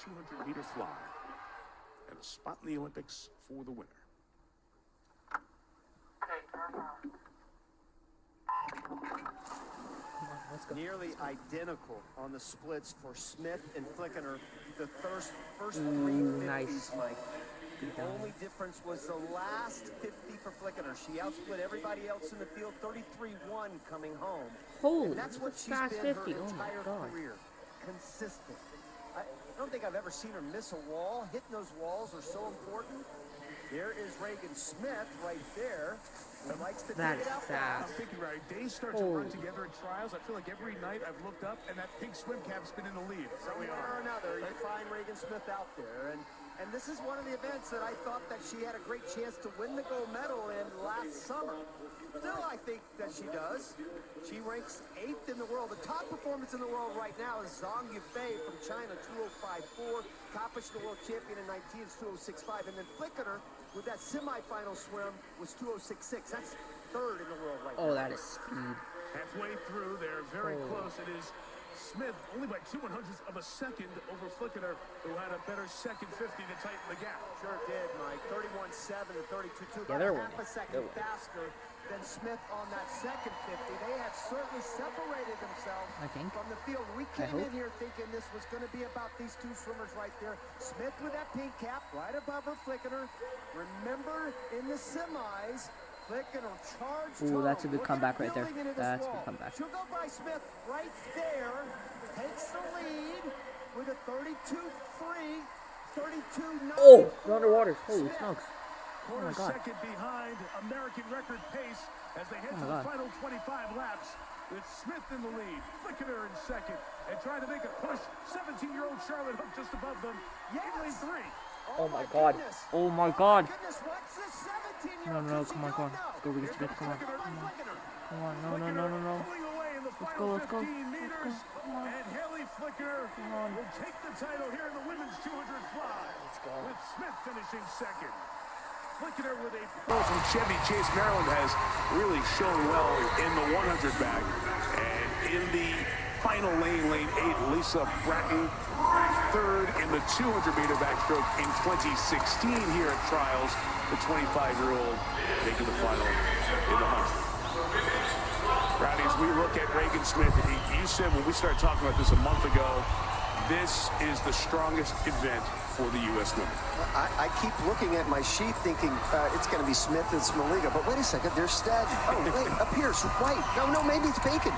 200-meter fly. And a spot in the Olympics for the winner. Nearly identical on the splits for Smith and Flickener. The first 350s, Mike. The only difference was the last 50 for Flickener. She outsplit everybody else in the field, 33-1 coming home. Holy, and that's what she's fast been 50. her entire Oh my God. career. Consistent. I don't think I've ever seen her miss a wall. Hitting those walls are so important. There is Reagan Smith right there. That is fast. I'm thinking, right, days start to run together at trials. I feel like every night I've looked up and that pink swim cap's been in the lead. Somewhere or another, you find Reagan Smith out there. And this is one of the events that I thought that she had a great chance to win the gold medal in last summer. Still, I think that she does. She ranks 8th in the world. The top performance in the world right now is Zhang Yufei from China, 2:05.4. Accomplished the world champion in 19 is 2:06.5. And then Flickener, with that semifinal swim, was 2:06.6. That's 3rd in the world right now. Oh, that is speed. Halfway through, they're very close. It is Smith only by 2/100ths of a second over Flickener, who had a better second 50 to tighten the gap. Sure did, Mike. 31.7 to 32.2. Yeah, they're half a second faster than Smith on that second 50. They have certainly separated themselves from the field. We came in here thinking this was going to be about these two swimmers right there. Smith with that pink cap right above her, Flickener. Remember in the semis, Flickener charged. Ooh, that's a good comeback right there. That's a good comeback. She'll go by Smith right there. Takes the lead with a 32.3, 32.9. Oh, the underwater. Holy smokes. Oh my God. Second behind American record pace as they head to the final 25 laps with Smith in the lead, Flickener in second, and trying to make a push. 17-year-old Charlotte Hook just above them. Lane 3. Oh my God. Oh my God. No, come on, come on. Let's go, Regan Smith. Come on. Come on. No. Let's go. Let's go. Come on. And Haley Flicker will take the title here in the women's 200 fly. Let's go. With Smith finishing second. Flickener with a from Chevy Chase, Maryland, has really shown well in the 100 bag. And in the final lane, lane 8, Lisa Bratton, 3rd in the 200-meter backstroke in 2016 here at trials. The 25-year-old making the final in the 100. Rowdy, as we look at Reagan Smith, you said when we started talking about this a month ago, this is the strongest event for the U.S. women. I keep looking at my sheet thinking it's going to be Smith and Smoliga, but wait a second, there's Stad. Oh, wait, up here, it's white. No, maybe it's Bacon.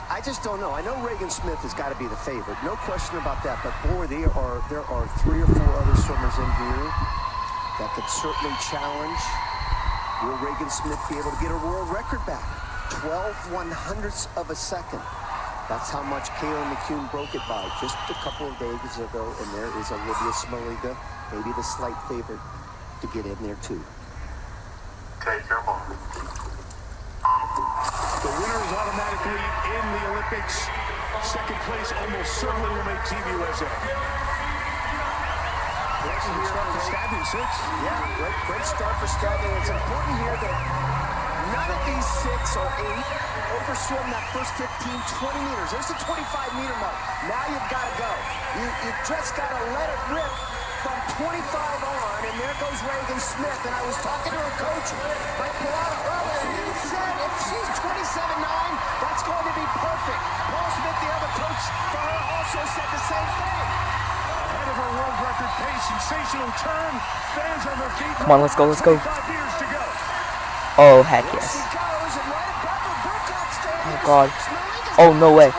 I just don't know. I know Reagan Smith has got to be the favorite, no question about that, but boy, there are 3 or 4 other swimmers in here that could certainly challenge. Will Reagan Smith be able to get her world record back? 12/100ths of a second. That's how much Kayla McCune broke it by just a couple of days ago, and there is Olivia Smoliga, maybe the slight favorite to get in there too. Take your mark. The winner is automatically in the Olympics. Second place almost certainly will make Team USA. Great start for Stadney, 6. Yeah, great start for Stadney. It's important here that none of these 6 or 8 overswim that first 15, 20 meters. There's the 25-meter mark. Now you've got to go. You just got to let it rip from 25 on, and there goes Reagan Smith. And I was talking to her coach, Mike Pilata, earlier, and he said if she's 27.9, that's going to be perfect. Paul Smith, the other coach for her, also said the same thing. Ahead of her world record pace, sensational turn. Fans on their feet. Come on, let's go. 5 years to go. Oh, heck yes. Oh, God. Oh, no way.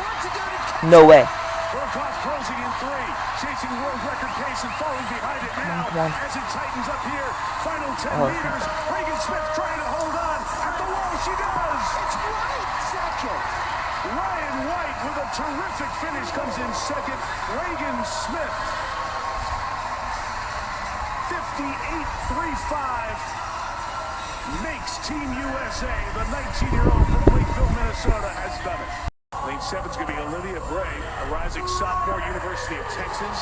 No way. Burkhoff closing in 3, chasing world record pace and falling behind it now. Come on. As it tightens up here, final 10 meters. Reagan Smith trying to hold on. At the wall, she does. It's White second. Ryan White with a terrific finish comes in second. Reagan Smith, 58.35. Makes Team USA. The 19-year-old from Lakeville, Minnesota has done it. Lane 7's going to be Olivia Bray, a rising sophomore, University of Texas.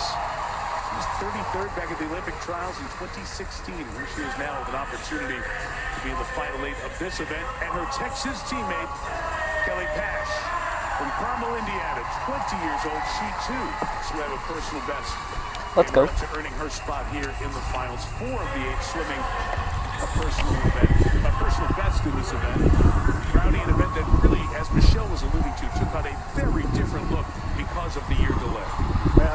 She's 33rd back at the Olympic trials in 2016, where she is now with an opportunity to be in the final 8 of this event. And her Texas teammate, Kelly Pash, From Carmel, Indiana, 20 years old, she too swam a personal best. Let's go. To earning her spot here in the finals. 4 of the 8 swimming a personal best in this event. Crowning an event that really, as Michelle was alluding to, took on a very different look because of the year delay.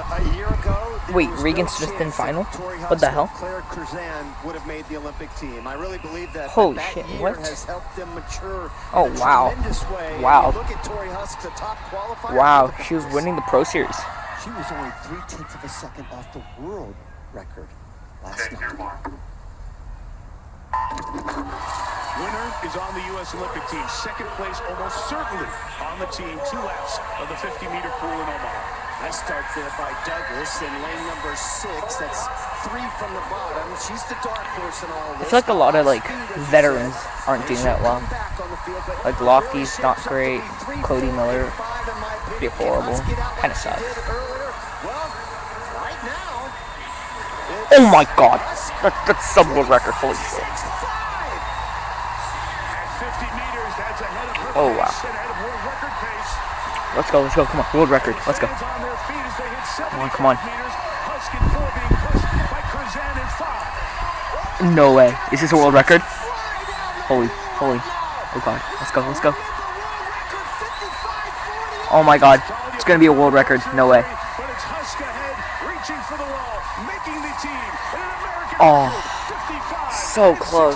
A year ago, wait, Regan Smith in final? What the hell? Claire Curzan would have made the Olympic team. I really believe that Holy that shit, year what? has helped them mature Oh, in a wow. tremendous way. Wow. Look at Tori Husk, the top qualifier. Wow, she was winning the Pro Series. She was only 0.3 of a second off the world record last Take your night. mark. Winner is on the U.S. Olympic team. Second place almost certainly on the team. 2 laps of the 50-meter pool in Omaha. Nice start there by Douglas in lane number 6. That's 3 from the bottom. She's the dark horse in all I this. feel like a lot of like veterans aren't doing that well. Like Lockheed's not great. Cody Miller, pretty horrible. Kind of sucks. Oh my God, that's some world record. Holy shit! Oh wow. Let's go, come on, world record, let's go. Come on. No way, is this a world record? Holy, oh God, let's go. Oh my God, it's gonna be a world record, no way. Oh, so close.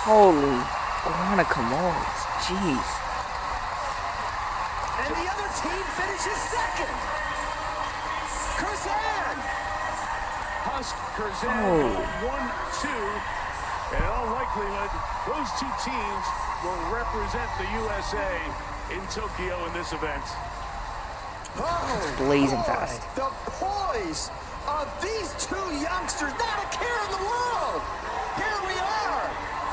Holy guacamoles, jeez. And the other team finishes second. Curzan. Husk, Curzan, 1-2. And in all likelihood, those 2 teams will represent the USA in Tokyo in this event. Oh, Blazing boy, fast. The poise of these 2 youngsters, not a care in the world. Here we are.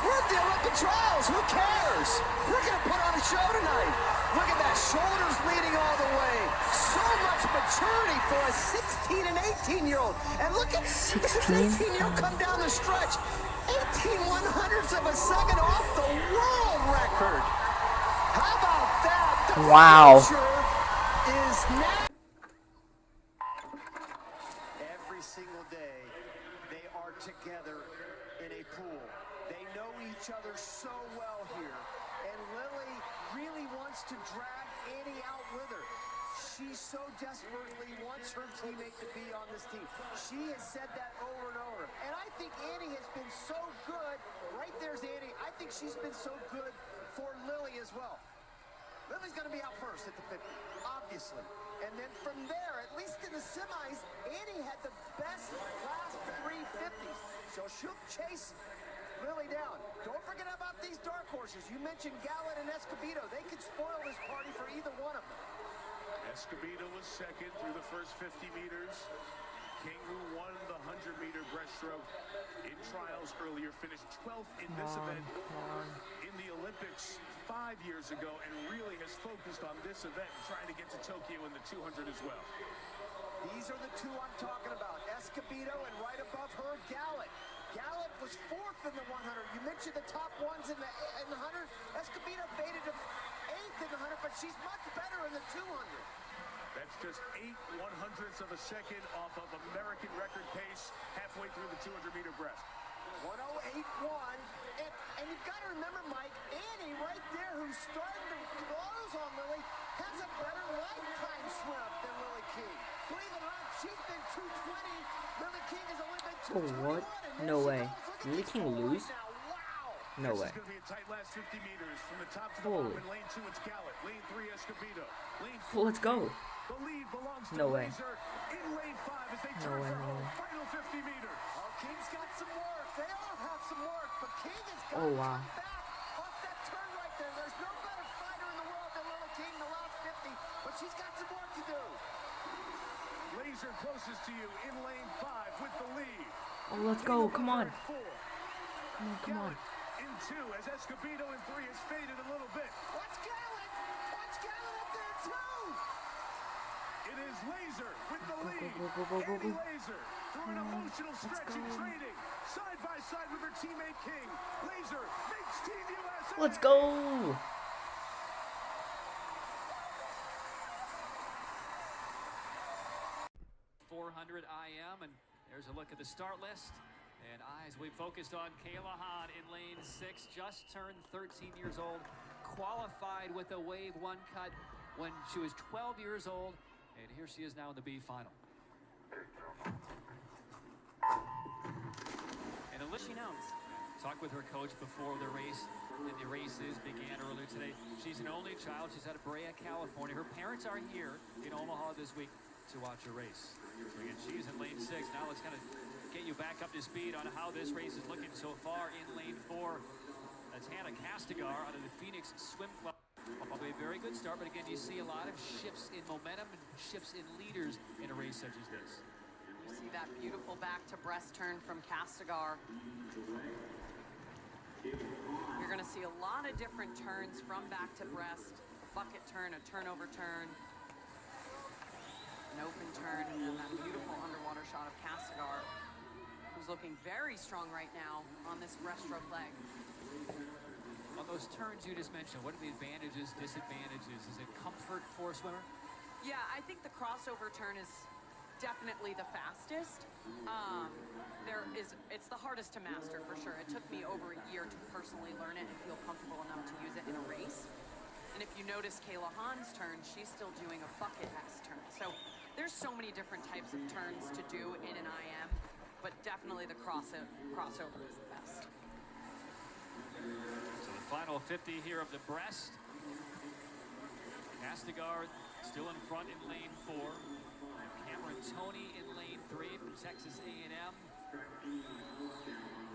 We're at the Olympic trials. Who cares? We're going to put on a show tonight. Look at that, shoulders leading all the way. So much maturity for a 16 and 18-year-old. And look at this 18-year-old come down the stretch. 18/100ths of a second off the world record. How about that? The wow. future is now. Every single day, they are together in a pool. They know each other so well here. And Lily really wants to drag Annie out with her. She so desperately wants her teammate to be on this team. She has said that over and over. And I think Annie has been so good. Right there's Annie. I think she's been so good for Lily as well. Lily's going to be out first at the 50, obviously. And then from there, at least in the semis, Annie had the best last 3 50s. So she'll chase Lily down. Don't forget about these dark horses. You mentioned Gallant and Escobedo. They could spoil this party for either one of them. Escobedo was second through the first 50 meters. King, who won the 100-meter breaststroke in trials earlier, finished 12th in this event in the Olympics 5 years ago, and really has focused on this event, trying to get to Tokyo in the 200 as well. These are the 2 I'm talking about. Escobedo and right above her, Gallant. Gallant was 4th in the 100. You mentioned the top ones in the 100. Escobedo faded to 8th in the 100, but she's much better in the 200. That's just 8/100ths of a second off of American record pace halfway through the 200-meter breast. 108.1. And you've got to remember, Mike, Annie right there, who's starting to close on Lily, has a better lifetime swim than Lily King. Believe it or not, she's been 220. Lily King has only been 221. Oh, what? No way. Did Lily King lose? No way. This is going to be a tight last 50 meters. From the top to the Holy. bottom, in lane 2, it's Gallant. Lane 3, Escobedo. Lane 4, Well, let's go. the lead belongs to No way. Laser. In lane 5 as they No turn way, for no way. home. Final 50 meters. Oh, King's got some work. They all have some work, but King has got Oh, to wow. come back off that turn right there. There's no better fighter in the world than Lily King the last 50, but she's got some work to do. Laser closest to you in lane 5 with the lead. Oh, let's go, come on. Come on. In 2 as Escobedo in 3 has faded a little bit. Watch Gallant. Watch Gallant up there, too. It is Laser with the lead. Go. Annie Laser through an emotional stretch in training. Side by side with her teammate King. Laser makes Team USA. Let's go. 400 IM, and there's a look at the start list. And eyes we focused on Kayla Hahn in lane 6, just turned 13 years old, qualified with a wave 1 cut when she was 12 years old, and here she is now in the B final. And She knows. Talked with her coach before the race, and the races began earlier today. She's an only child. She's out of Brea, California. Her parents are here in Omaha this week to watch a race. So again, she's in lane 6. Now let's kind of get you back up to speed on how this race is looking so far in lane 4. That's Hannah Castigar out of the Phoenix Swim Club. Probably a very good start, but again, you see a lot of shifts in momentum and shifts in leaders in a race such as this. You see that beautiful back to breast turn from Castigar. You're going to see a lot of different turns from back to breast. A bucket turn, a turnover turn, an open turn, and then that beautiful underwater shot of Castigar, who's looking very strong right now on this breaststroke leg. On those turns you just mentioned, what are the advantages, disadvantages? Is it comfort for a swimmer? Yeah, I think the crossover turn is definitely the fastest. It's the hardest to master for sure. It took me over a year to personally learn it and feel comfortable enough to use it in a race. And if you notice Kayla Hahn's turn, she's still doing a bucket-ass turn. So there's so many different types of turns to do in an IM, but definitely the crossover is the best. So the final 50 here of the breast. Castigar still in front in lane 4. Cameron Toney in lane 3 from Texas A&M.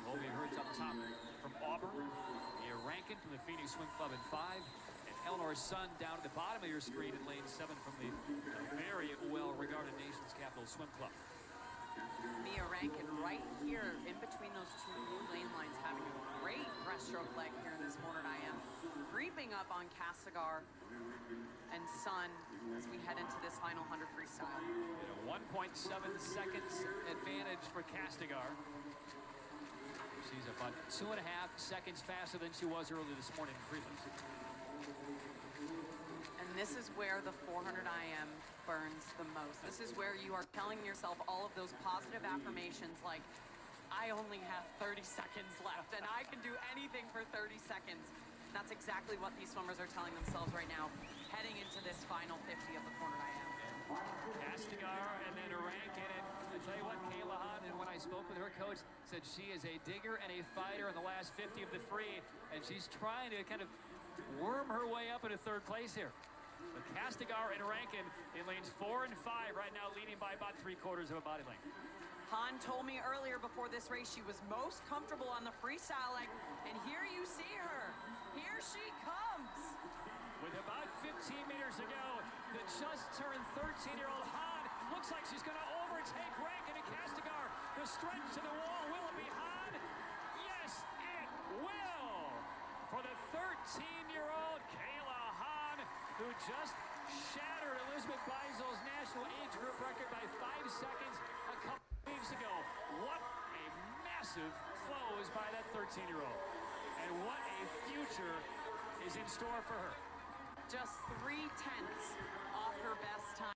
Colby Hurts up top from Auburn. Mia Rankin from the Phoenix Swim Club in 5. And Eleanor Sun down at the bottom of your screen in lane 7 from the very well-regarded Nation's Capital Swim Club. Mia Rankin right here in between those two blue lane lines, having a great breaststroke leg here in this morning IM. Creeping up on Castigar and Sun as we head into this final 100 freestyle. And a 1.7 seconds advantage for Castigar. She's about 2.5 seconds faster than she was early this morning in prelims. And this is where the 400 IM burns the most. This is where you are telling yourself all of those positive affirmations like, I only have 30 seconds left and I can do anything for 30 seconds. That's exactly what these swimmers are telling themselves right now, heading into this final 50 of the 400 IM. Castigar and then Rankin. And I tell you what, Kayla Hahn, and when I spoke with her coach, said she is a digger and a fighter in the last 50 of the free, and she's trying to kind of worm her way up into 3rd place here. But Castigar and Rankin in lanes 4 and 5 right now, leading by about 3/4 of a body length. Hahn told me earlier before this race she was most comfortable on the freestyle leg, and here you see her. Here she comes. With about 15 meters to go, the just turned 13-year-old Hahn looks like she's going to overtake Rankin and Castigar. The stretch to the wall, will it be Hahn? Yes, it will! For the 13-year-old Kayla Hahn, who just shattered Elizabeth Beisel's national age group record by 5 seconds a couple weeks ago. What a massive close by that 13-year-old. And what a future is in store for her. Just 0.3 off her best time.